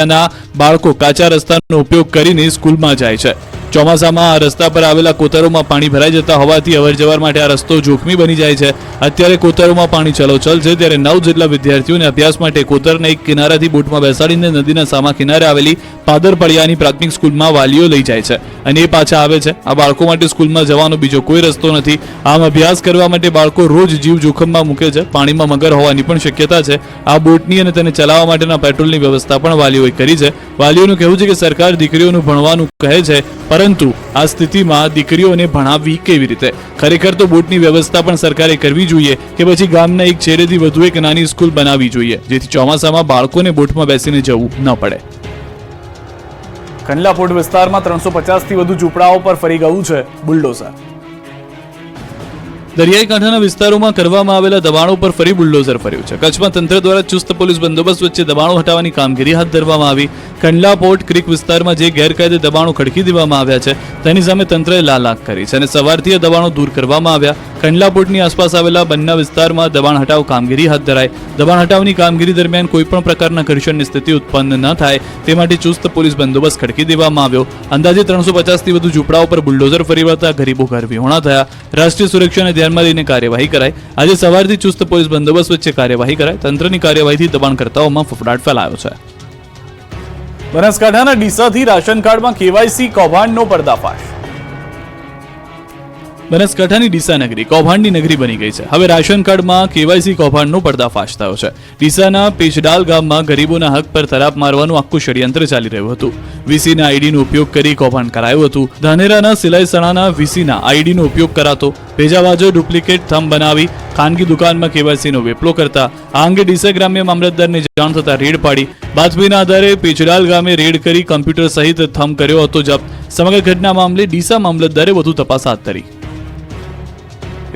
બાળકો કાચા રસ્તાનો ઉપયોગ કરીને સ્કૂલમાં જાય છે. ચોમાસામાં આ રસ્તા પર આવેલા કોતરોમાં પાણી ભરાઈ જતા હોવાથી અવરજવર માટે આ રસ્તો જોખમી બની જાય છે. અત્યારે કોતરોમાં પાણી ચલોચલ છે, ત્યારે 9 જેટલા વિદ્યાર્થીઓને અભ્યાસ માટે કોતરના એક કિનારાથી બોટમાં બેસાડીને નદીના સામા કિનારે આવેલી પાદરપડિયાની પ્રાથમિક સ્કૂલમાં વાલીઓ લઈ જાય છે અને એ પાછા આવે છે. આ બાળકો માટે સ્કૂલમાં જવાનો બીજો કોઈ રસ્તો નથી. આમ અભ્યાસ કરવા માટે બાળકો રોજ જીવ જોખમમાં મૂકે છે. પાણીમાં મગર હોવાની પણ શક્યતા છે. આ બોટની અને તેને ચલાવવા માટેના પેટ્રોલની વ્યવસ્થા પણ વાલીઓએ કરી છે. વાલીઓનું કહેવું છે કે સરકાર દીકરીઓનું ભણવાનું કહે છે, પરંતુ આ સ્થિતિમાં દીકરીઓને ભણાવવી કેવી રીતે? ખરેખર તો બોટની વ્યવસ્થા પણ સરકારે કરવી જોઈએ કે પછી ગામના એક છેડેથી વધુ એક નાની સ્કૂલ બનાવવી જોઈએ, જેથી ચોમાસામાં બાળકોને બોટમાં બેસીને જવું ન પડે. કંડલા પોર્ટ વિસ્તારમાં 350 થી વધુ ઝૂંપડાઓ પર ફરી ગયું છે બુલડોઝર. દરિયાઈ કાંઠાના વિસ્તારોમાં કરવામાં આવેલા દબાણો પર ફરી બુલડોઝર ફર્યું છે. કચ્છમાં તંત્ર દ્વારા ચુસ્ત પોલીસ બંદોબસ્ત વચ્ચે દબાણો હટાવવાની કામગીરી હાથ ધરવામાં આવી. કંડલા પોર્ટ ક્રીક વિસ્તારમાં જે ગેરકાયદે દબાણો ખડકી દેવામાં આવ્યા છે તેની સામે તંત્રએ લાલાક કરી છે અને સવારથી આ દબાણો દૂર કરવામાં આવ્યા. કંડલા પોર્ટની આસપાસ આવેલા બંને વિસ્તારમાં દબાણ હટાવ કામગીરી હાથ ધરાઈ. દબાણ હટાવની કામગીરી દરમિયાન કોઈપણ પ્રકારના ઘર્ષણની સ્થિતિ ઉત્પન્ન ન થાય તે માટે ચુસ્ત પોલીસ બંદોબસ્ત ખડકી દેવામાં આવ્યો. અંદાજે 350 થી વધુ ઝૂંપડાઓ પર બુલડોઝર ફરી વળતા ગરીબો ઘર વિહોણા થયા. રાષ્ટ્રીય સુરક્ષાને ધ્યાનમાં લઈને કાર્યવાહી કરાઈ. આજે સવારથી ચુસ્ત પોલીસ બંદોબસ્ત વચ્ચે કાર્યવાહી કરાઈ. તંત્રની કાર્યવાહીથી દબાણકર્તાઓમાં ફફડાટ ફેલાયો છે. બનાસકાંઠાના ડીસાથી રાશન કાર્ડમાં કેવાયસી કૌભાંડનો પર્દાફાશ. બનાસકાંઠાની ડીસા નગરી કૌભાંડની નગરી બની ગઈ છે. હવે રાશન કાર્ડમાં કેવાયસી કૌભાંડનો પર્દાફાશ થયો છે. ડીસાના પેચડાલ ગામમાં ગરીબોના હક પર તરાપ મારવાનું આખું ષડયંત્ર ચાલી રહ્યું હતું. વીસીના આઈડીનો ઉપયોગ કરી કૌભાંડ કરાયું હતું. ધાનેરાના સિલાઈસણાના વીસીના આઈડીનો ઉપયોગ કરાતો, ભેજાબાજો ડુપ્લિકેટ થંબ બનાવી ખાનગી દુકાનમાં કેવાયસીનો વેપલો કરતા. આ અંગે ડીસા ગ્રામ્ય મામલતદારને જાણ થતા રેડ પાડી. બાતમીના આધારે પેચડાલ ગામે રેડ કરી કમ્પ્યુટર સહિત થંબ કર્યો હતો જપ્ત. સમગ્ર ઘટના મામલે ડીસા મામલતદારે વધુ તપાસ હાથ ધરી.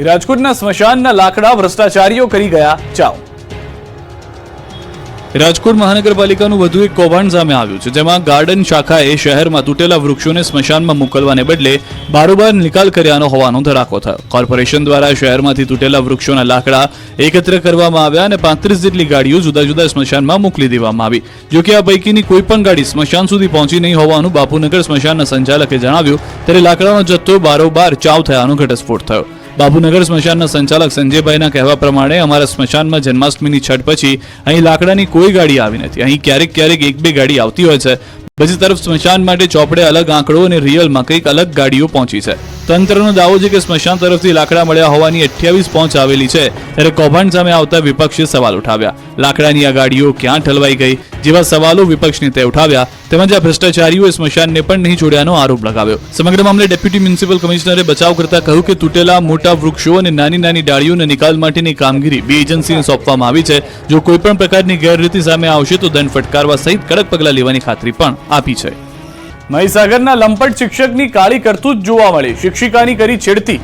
રાજકોટના સ્મશાનના લાકડા ભ્રષ્ટાચારીઓ કરી ગયા ચાવ. રાજકોટ મહાનગરપાલિકાનું વધુ એક કૌભાંડ સામે આવ્યું છે, જેમાં ગાર્ડન શાખાએ શહેરમાં તૂટેલા વૃક્ષોને સ્મશાનમાં મોકલવાને બદલે બારોબાર નિકાલ કર્યાનો હોવાનો ધડાકો થયો. કોર્પોરેશન દ્વારા શહેરમાંથી તૂટેલા વૃક્ષોના લાકડા એકત્ર કરવામાં આવ્યા અને 35 જેટલી ગાડીઓ જુદા જુદા સ્મશાનમાં મોકલી દેવામાં આવી. જોકે આ પૈકીની કોઈ પણ ગાડી સ્મશાન સુધી પહોંચી નહીં હોવાનું બાપુનગર સ્મશાનના સંચાલકે જણાવ્યું. ત્યારે લાકડાનો જથ્થો બારોબાર ચાવ થયાનો ઘટસ્ફોટ થયો. બાપુનગર સ્મશાનના સંચાલક સંજયભાઈના કહેવા પ્રમાણે અમારા સ્મશાનમાં જન્માષ્ટમીની છઠ પછી અહીં લાકડાની કોઈ ગાડી આવી નથી. અહીં ક્યારેક ક્યારેક 1-2 ગાડી આવતી હોય છે. બીજી તરફ સ્મશાન માટે ચોપડે અલગ આંકડો અને રિયલમાં કંઈક અલગ ગાડીઓ પહોંચી છે. તંત્રનો દાવો છે કે સ્મશાન તરફથી લાકડા મળ્યા હોવાની 28 પહોંચ આવેલી છે. ત્યારે કૌભાંડ સામે આવતા વિપક્ષે સવાલ ઉઠાવ્યા. લાકડાની આ ગાડીઓ ક્યાં ઠલવાઈ ગઈ જેવા સવાલો વિપક્ષ નેતાએ ઉઠાવ્યા. તેમજ આ ભ્રષ્ટાચારીઓએ સ્મશાનને પણ નહીં છોડ્યાનો આરોપ લગાવ્યો. સમગ્ર મામલે ડેપ્યુટી મ્યુનિસિપલ કમિશનરે બચાવ કરતા કહ્યું કે તૂટેલા મોટા વૃક્ષો અને નાની નાની ડાળીઓના નિકાલ માટેની કામગીરી 2 એજન્સીને સોંપવામાં આવી છે. જો કોઈ પણ પ્રકારની ગેરરીતિ સામે આવશે તો દંડ ફટકારવા સહિત કડક પગલાં લેવાની ખાતરી પણ આપી છે. મહીસાગરના લંપટ શિક્ષકની કાળી કરતૂત જોવા મળી. શિક્ષિકાની કરી છેડતી.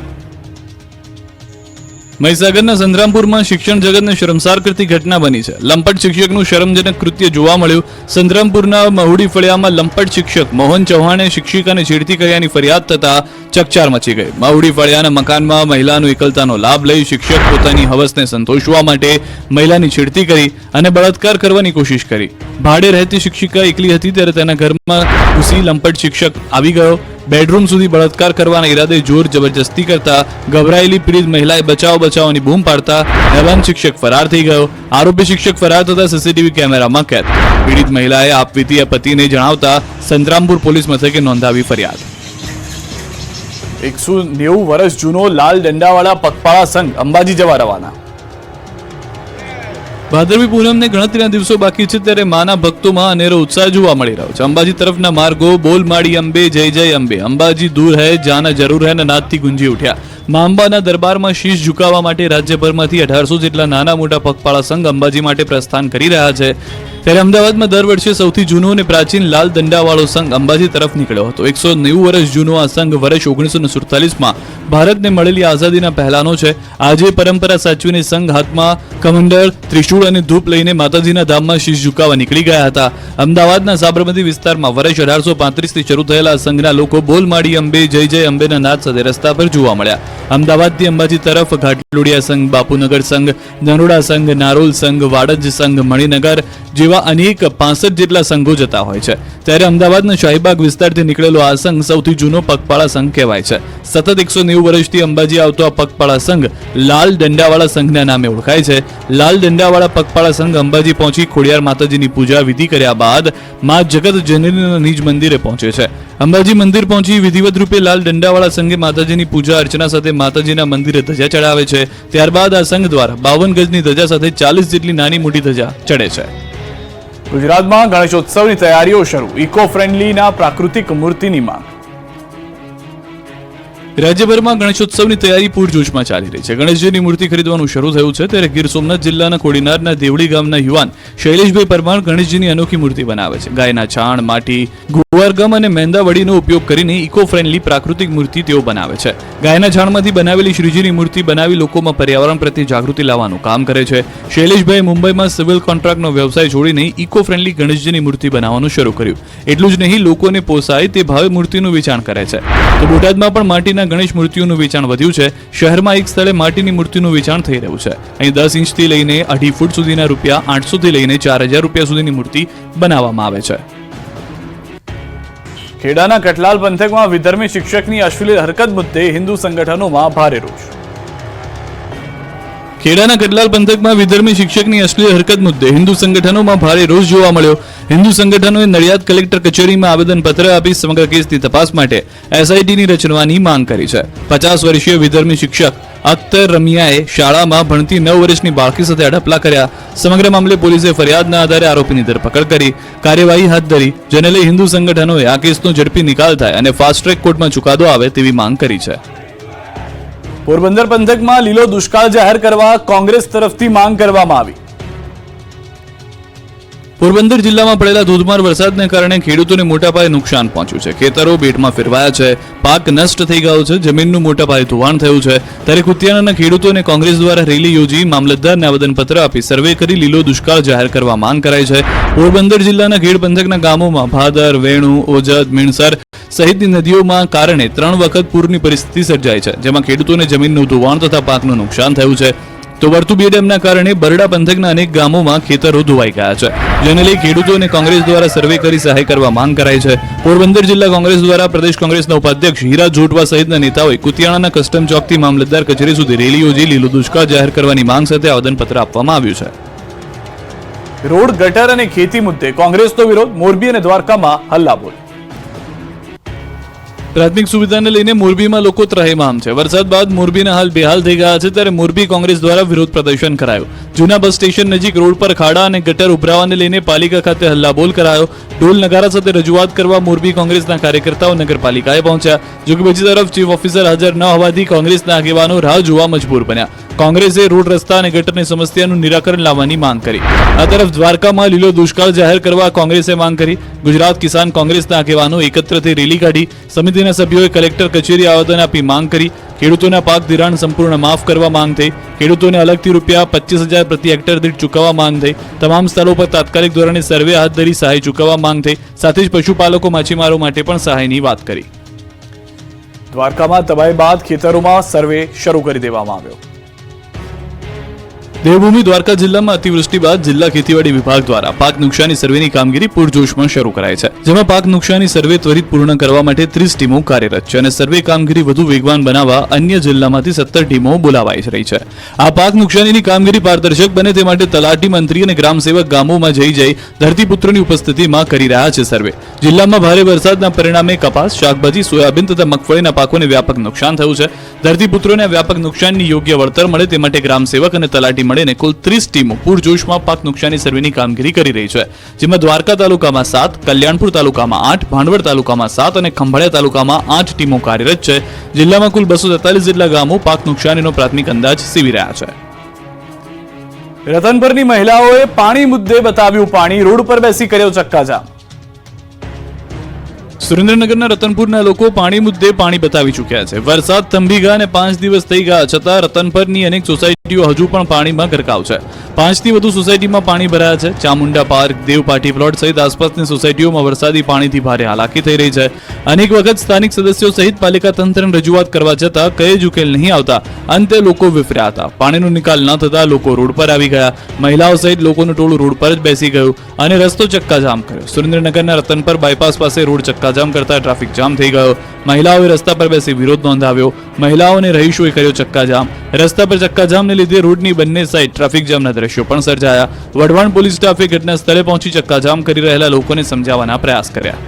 મહીસાગરના સંતરામપુરમાં શિક્ષણ જગતને શરમસાર કરતી ઘટના બની છે. લંપટ શિક્ષકનું શરમજનક કૃત્ય જોવા મળ્યું. સંતરામપુરના મહુડી ફળિયામાં લંપટ શિક્ષક મોહન ચૌહાણે શિક્ષિકાને છેડતી કર્યાની ફરિયાદ થતા ચકચાર મચી ગઈ. મહુડી ફળિયાના મકાનમાં મહિલાનો એકલતાનો લાભ લઈ શિક્ષક પોતાની હવસને સંતોષવા માટે મહિલાની છેડતી કરી અને બળાત્કાર કરવાની કોશિશ કરી. ભાડે રહેતી શિક્ષિકા એકલી હતી ત્યારે તેના ઘરમાં ઘૂસી લંપટ શિક્ષક આવી ગયો. બેડરૂમ સુધી બળાત્કાર કરવાના ઈરાદે જોર જબરજસ્તી કરતા ગભરાયેલી પીડિત મહિલાએ બચાવ બચાવની બૂમ પાડતા હેવાન શિક્ષક ફરાર થઈ ગયો. આરોપી શિક્ષક ફરાર થતા સીસીટીવી કેમેરામાં કેદ. પીડિત મહિલાએ આપવીતી પતિને જણાવતા સંતરામપુર પોલીસ મથકે નોંધાવી ફરિયાદ. 190 વર્ષ જૂનો લાલ દંડાવાળા પગપાળા સંઘ અંબાજી જવા રવાના. ભાદરવી પૂનમને ગણતરીના દિવસો બાકી છે ત્યારે માના ભક્તોમાં અનેરો ઉત્સાહ જોવા મળી રહ્યો છે. અંબાજી તરફના માર્ગો બોલ માડી અંબે જય જય અંબે, અંબાજી દૂર હૈ જાના જરૂર હૈ ના નાદથી ગુંજી ઉઠ્યા. મા અંબાના દરબારમાં શીશ ઝુકાવવા માટે રાજ્યભરમાંથી 1800 જેટલા નાના મોટા પગપાળા સંઘ અંબાજી માટે પ્રસ્થાન કરી રહ્યા છે. ત્યારે અમદાવાદમાં દર વર્ષે સૌથી જૂનો અને પ્રાચીન લાલ દંડાવાળો સંઘ અંબાજી તરફ નીકળ્યો હતો. 190 વર્ષ જૂનો આ સંઘ વર્ષ 1947માં ભારતને મળેલી આઝાદીના પહેલાનો છે. આજે પરંપરા સાચવીને સંઘ હાથમાં કમંડળ, ત્રિશૂળ અને ધૂપ લઈને માતાજીના ધામમાં શીશ ઝુકાવવા નીકળી ગયા હતા. અમદાવાદના સાબરમતી વિસ્તારમાં વર્ષ 1835થી શરૂ થયેલા સંઘના લોકો બોલ માડી અંબે જય જય અંબેના નાદ સાથે રસ્તા પર જોવા મળ્યા. અમદાવાદથી અંબાજી તરફ ઘાટલોડિયા સંઘ, બાપુનગર સંઘ, નરોડા સંઘ, નારોલ સંઘ, વાડજ સંઘ, મણિનગર જેવા અનેક 65 જેટલા સંઘો જતા હોય છે. ત્યારે અમદાવાદના શાહીબાગ વિસ્તારથી નીકળેલો આ સંઘ સૌથી જૂનો પગપાળા સંઘ કહેવાય છે. સતત 190 વર્ષથી અંબાજી આવતો આ પગપાળા સંઘ લાલ દંડાવાળા સંઘના નામે ઓળખાય છે. લાલ દંડાવાળા પગપાળા સંઘ અંબાજી પહોંચી ખોડિયાર માતાજીની પૂજા વિધિ કર્યા બાદ મા જગત જનનીના નિજ મંદિરે પહોંચે છે. અંબાજી મંદિર પહોંચી વિધિવત રૂપે લાલ દંડાવાળા સંઘે માતાજીની પૂજા અર્ચના સાથે માતાજીના મંદિરે ધજા ચડાવે છે. ત્યારબાદ આ સંઘ દ્વારા 52 ગજની ધજા સાથે 40 જેટલી નાની મોટી ધજા ચડે છે. ગુજરાતમાં ગણેશોત્સવની તૈયારીઓ શરૂ. ઇકો ફ્રેન્ડલીના પ્રાકૃતિક મૂર્તિની માંગ. રાજ્યભરમાં ગણેશોત્સવની તૈયારી પૂરજોશમાં ચાલી રહી છે. ગણેશજીની મૂર્તિ ખરીદવાનું શરૂ થયું છે. ત્યારે ગીર સોમનાથ જિલ્લાના કોડીનારના દેવડી ગામના યુવાન શૈલેષભાઈ પરમાર ગણેશજીની અનોખી મૂર્તિ બનાવે છે. ગાયના છાણ, માટી, ગુવારગમ અને મેંદાવડીનો ઉપયોગ કરીને ઇકો ફ્રેન્ડલી પ્રાકૃતિક મૂર્તિ તેઓ બનાવે છે. ગાયના છાણમાંથી બનાવેલી શ્રીજીની મૂર્તિ બનાવી લોકોમાં પર્યાવરણ પ્રત્યે જાગૃતિ લાવવાનું કામ કરે છે. શૈલેષભાઈએ મુંબઈમાં સિવિલ કોન્ટ્રાક્ટનો વ્યવસાય છોડીને ઇકો ફ્રેન્ડલી ગણેશજીની મૂર્તિ બનાવવાનું શરૂ કર્યું. એટલું જ નહીં, લોકોને પોસાય તે ભાવે મૂર્તિનું વેચાણ કરે છે. તો બોટાદમાં પણ માટીના ગણેશ મૂર્તિઓનું વેચાણ વધ્યું છે. શહેરમાં એક સ્થળે માટીની મૂર્તિનું વેચાણ થઈ રહ્યું છે. અહીં 10 ઇંચથી લઈને 2.5 ફૂટ સુધીના રૂપિયા 800 થી લઈને 4000 રૂપિયા સુધીની મૂર્તિ બનાવવામાં આવે છે. ખેડાના કટલાલ પંથકમાં વિધર્મી શિક્ષકની અશ્લીલ હરકત મુદ્દે હિન્દુ સંગઠનોમાં ભારે રોષ. ખેડાના કટલાલ પંથકમાં વિધર્મી શિક્ષકની અશ્લીલ હરકત મુદ્દે હિન્દુ સંગઠનોમાં ભારે રોષ જોવા મળ્યો. હિન્દુ સંગઠનોએ નડિયાદ કલેક્ટર કચેરીમાં આવેદનપત્ર આપી સમગ્ર કેસની તપાસ માટે એસઆઈટીની રચવાની માંગ કરી છે. 50 વર્ષીય વિધર્મી શિક્ષક અખ્તર રમિયાએ શાળામાં ભણતી 9 વર્ષની બાળકી સાથે અડપલા કર્યા. સમગ્ર મામલે પોલીસે ફરિયાદના આધારે આરોપીની ધરપકડ કરી કાર્યવાહી હાથ ધરી, જેને લઈ હિન્દુ સંગઠનોએ આ કેસનો ઝડપી નિકાલ થાય અને ફાસ્ટ ટ્રેક કોર્ટમાં ચુકાદો આવે તેવી માંગ કરી છે. પોરબંદર પંથકમાં લીલો દુષ્કાળ જાહેર કરવા કોંગ્રેસ તરફથી માંગ કરવામાં આવી. પોરબંદર જિલ્લામાં પડેલા ધોધમાર વરસાદને કારણે ખેડૂતોને મોટા પાયે નુકસાન પહોંચ્યું છે. ખેતરો બેટમાં ફેરવાયા છે, પાક નષ્ટ થઈ ગયો છે, જમીનનું મોટા પાયે ધોવાણ થયું છે. ત્યારે કુતિયાણાના ખેડૂતોને કોંગ્રેસ દ્વારા રેલી યોજી મામલતદારને આવેદનપત્ર આપી સર્વે કરી લીલો દુષ્કાળ જાહેર કરવા માંગ કરાઈ છે. પોરબંદર જિલ્લાના ખેડ પંથકના ગામોમાં ભાદર, વેણુ, ઓજદ, મીણસર સહિતની નદીઓમાં કારણે 3 વખત પૂરની પરિસ્થિતિ સર્જાઈ છે, જેમાં ખેડૂતોને જમીનનું ધોવાણ તથા પાકનું નુકસાન થયું છે. તો વર્તુબી ડેમના કારણે બરડા પંથકના અનેક ગામોમાં ખેતરો ધોવાઈ ગયા છે, જેને લઈ ખેડૂતોને કોંગ્રેસ દ્વારા સર્વે કરી સહાય કરવા માંગ કરાઈ છે. પોરબંદર જિલ્લા કોંગ્રેસ દ્વારા પ્રદેશ કોંગ્રેસના ઉપાધ્યક્ષ હીરા જોટવા સહિતના નેતાઓએ કુતિયાણાના કસ્ટમ ચોકથી મામલતદાર કચેરી સુધી રેલી યોજી લીલો દુષ્કાળ જાહેર કરવાની માંગ સાથે આવેદનપત્ર આપવામાં આવ્યું છે. રોડ, ગટર અને ખેતી મુદ્દે કોંગ્રેસનો વિરોધ, મોરબી અને દ્વારકામાં હલ્લાબોલ. પ્રાથમિક સુવિધાને લઈને મોરબીમાં લોકો ત્રહેમામ છે. વરસાદ બાદ મોરબીના હાલ બેહાલ થઈ ગયા છે, ત્યારે મોરબી કોંગ્રેસ દ્વારા વિરોધ પ્રદર્શન કરાયું. જૂના બસ સ્ટેશન નજીક રોડ પર ખાડા અને ગટર ઉભરાવાને લઈને પાલિકા ખાતે હલ્લાબોલ કરાયો. ઢોલ નગારા સાથે રજૂઆત કરવા મોરબી કોંગ્રેસના કાર્યકર્તાઓ નગરપાલિકાએ પહોંચ્યા. જોકે બીજી તરફ ચીફ ઓફિસર હાજર ન હોવાથી કોંગ્રેસના આગેવાનો રાહ જોવા મજબૂર બન્યા. કોંગ્રેસે રોડ, રસ્તા અને ગટરની સમસ્યાનું નિરાકરણ લાવવાની માંગ કરી. આ તરફ દ્વારકામાં લીલો દુષ્કાળ જાહેર કરવા કોંગ્રેસે માંગ કરી. ગુજરાત કિસાન કોંગ્રેસના આગેવાનો એકત્ર થઈ રેલી કાઢી. સમિતિના સભ્યોએ કલેક્ટર કચેરી આવેદન આપી માંગ કરી. ખેડૂતોના પાક ધિરાણ સંપૂર્ણ માફ કરવા માંગ થઈ. ખેડૂતોને અલગથી રૂપિયા 25,000 પ્રતિ હેક્ટર દીઠ ચૂકવવા માંગ થઈ. તમામ સ્થળો પર તાત્કાલિક ધોરણે સર્વે હાથ ધરી સહાય ચૂકવવા માંગ થઈ. સાથે જ પશુપાલકો, માછીમારો માટે પણ સહાયની વાત કરી. દ્વારકામાં તબાહી બાદ ખેતરોમાં સર્વે શરૂ કરી દેવામાં આવ્યો. દેવભૂમિ દ્વારકા જિલ્લામાં અતિવૃષ્ટિ બાદ જિલ્લા ખેતીવાડી વિભાગ દ્વારા પાક નુકસાની સર્વેની કામગીરી પૂરજોશમાં શરૂ કરાઈ છે, જેમાં પાક નુકસાની સર્વે ત્વરિત પૂર્ણ કરવા માટે 30 ટીમો કાર્યરત છે અને સર્વે કામગીરી વધુ વેગવાન બનાવવા અન્ય જિલ્લામાંથી 17 ટીમો બોલાવાઈ રહી છે. આ પાક નુકસાનીની કામગીરી પારદર્શક બને તે માટે તલાટી, મંત્રી અને ગ્રામસેવક ગામોમાં જઈ ધરતીપુત્રોની ઉપસ્થિતિમાં કરી રહ્યા છે સર્વે. જિલ્લામાં ભારે વરસાદના પરિણામે કપાસ, શાકભાજી, સોયાબીન તથા મગફળીના પાકોને વ્યાપક નુકસાન થયું છે. ધરતીપુત્રોને વ્યાપક નુકસાનની યોગ્ય વળતર મળે તે માટે ગ્રામસેવક અને તલાટી મળીને કુલ 30 ટીમો પૂરજોશમાં પાક નુકસાની સર્વેની કામગીરી કરી રહી છે, જેમાં દ્વારકા તાલુકામાં 7, કલ્યાણપુર તાલુકામાં 8, ભાંડવડ તાલુકામાં 7 અને ખંભાળિયા તાલુકામાં 8 ટીમો કાર્યરત છે. જિલ્લામાં કુલ 243 જેટલા ગામો પાક નુકસાનીનો પ્રાથમિક અંદાજ સીવી રહ્યા છે. રતનપરની મહિલાઓએ પાણી મુદ્દે બતાવ્યું પાણી, રોડ પર બેસી કર્યો ચક્કાજામ. સુરેન્દ્રનગરના રતનપુરના લોકો પાણી મુદ્દે પાણી બતાવી ચૂક્યા છે. વરસાદ થંભી ગયા અને 5 દિવસ થઈ ગયા છતાં રતનપરની અનેક સોસાયટીઓ હજુ પણ પાણીમાં ગરકાવ છે. 5 થી વધુ સોસાયટીમાં પાણી ભરાયા છે. ચામુંડા પાર્ક, દેવપાટી પ્લોટ સહિત આસપાસની સોસાયટીઓમાં વરસાદી પાણીથી ભારે હાલાકી થઈ રહી છે. અનેક વખત સ્થાનિક સદસ્યો સહિત પાલિકા તંત્રને રજૂઆત કરવા છતાં કઈ જ ઉકેલ નહીં આવતા અંતે લોકો વિફર્યા હતા. પાણીનો નિકાલ ન થતા લોકો રોડ પર આવી ગયા. મહિલાઓ સહિત લોકોનું ટોળું રોડ પર જ બેસી ગયું અને રસ્તો ચક્કાજામ કર્યો. સુરેન્દ્રનગરના રતનપર બાયપાસ પાસે રોડ ચક્કાજામ કરતા ટ્રાફિક જામ થઈ ગયો. મહિલાઓએ રસ્તા પર બેસી વિરોધ નોંધાવ્યો. મહિલાઓને રહીશોએ કર્યો ચક્કાજામ. રસ્તા પર ચક્કાજામને લીધે રોડની બંને સાઈડ ટ્રાફિક જામના દ્રશ્યો પણ સર્જાયા. વઢવાણ પોલીસ સ્ટાફે ઘટના સ્થળે પહોંચી ચક્કાજામ કરી રહેલા લોકોને સમજાવવાના પ્રયાસ કર્યા.